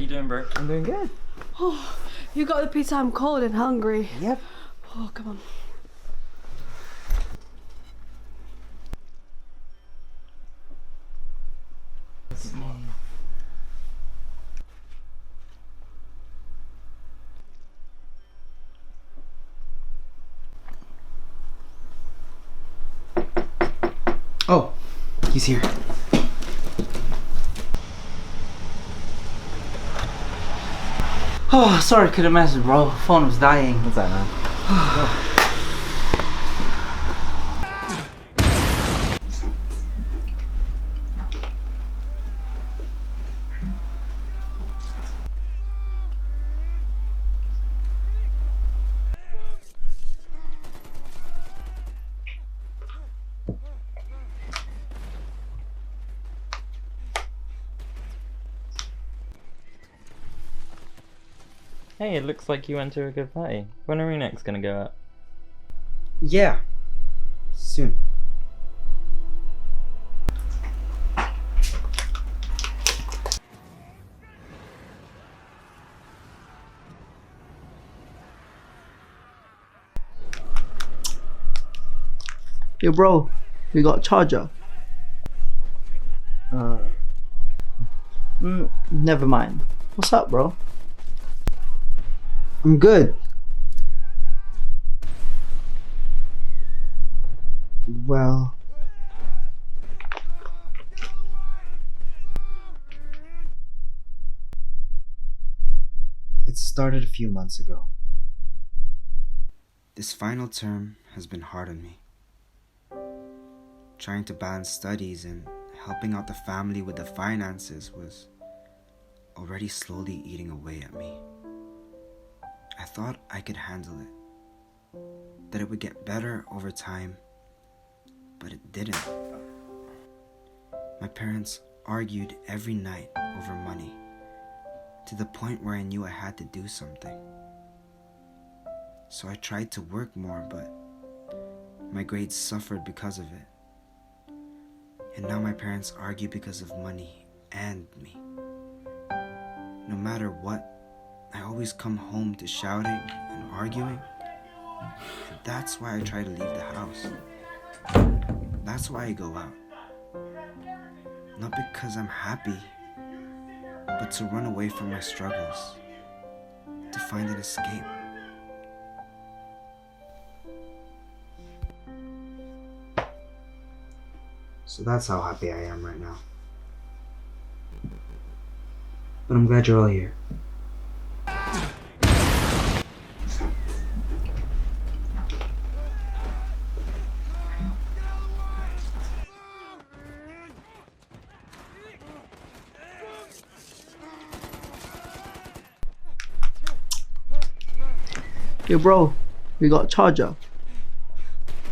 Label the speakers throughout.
Speaker 1: you doing, bro?
Speaker 2: I'm doing good.
Speaker 3: Oh, you got the pizza. I'm cold and hungry.
Speaker 2: Yep.
Speaker 3: Oh, come on.
Speaker 2: Oh, he's here.
Speaker 1: Oh, sorry, couldn't message, bro. Phone was dying.
Speaker 2: What's that, man?
Speaker 4: Hey, it looks like you went to a good party. When are we next gonna go out?
Speaker 2: Yeah. Soon.
Speaker 5: Yo, bro, we got charger. Never mind. What's up, bro?
Speaker 2: I'm good. Well... It started a few months ago. This final term has been hard on me. Trying to balance studies and helping out the family with the finances was already slowly eating away at me. I thought I could handle it, that it would get better over time, but it didn't. My parents argued every night over money, to the point where I knew I had to do something. So I tried to work more, but my grades suffered because of it. And now my parents argue because of money and me. No matter what, I always come home to shouting and arguing. And that's why I try to leave the house. That's why I go out. Not because I'm happy, but to run away from my struggles, to find an escape. So that's how happy I am right now. But I'm glad you're all here.
Speaker 5: Yo, bro, we got charger.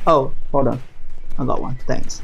Speaker 5: Oh, hold on. I got one. Thanks.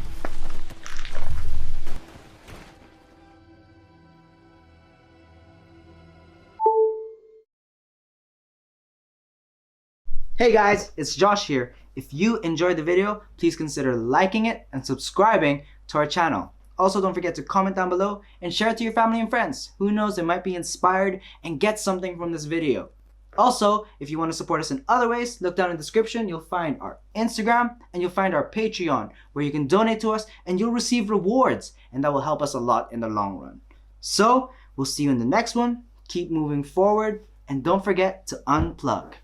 Speaker 5: Hey guys, it's Josh here. If you enjoyed the video, please consider liking it and subscribing to our channel. Also, don't forget to comment down below and share it to your family and friends. Who knows, they might be inspired and get something from this video. Also, if you want to support us in other ways, look down in the description. You'll find our Instagram and you'll find our Patreon, where you can donate to us and you'll receive rewards, and that will help us a lot in the long run. So, we'll see you in the next one. Keep moving forward and don't forget to unplug.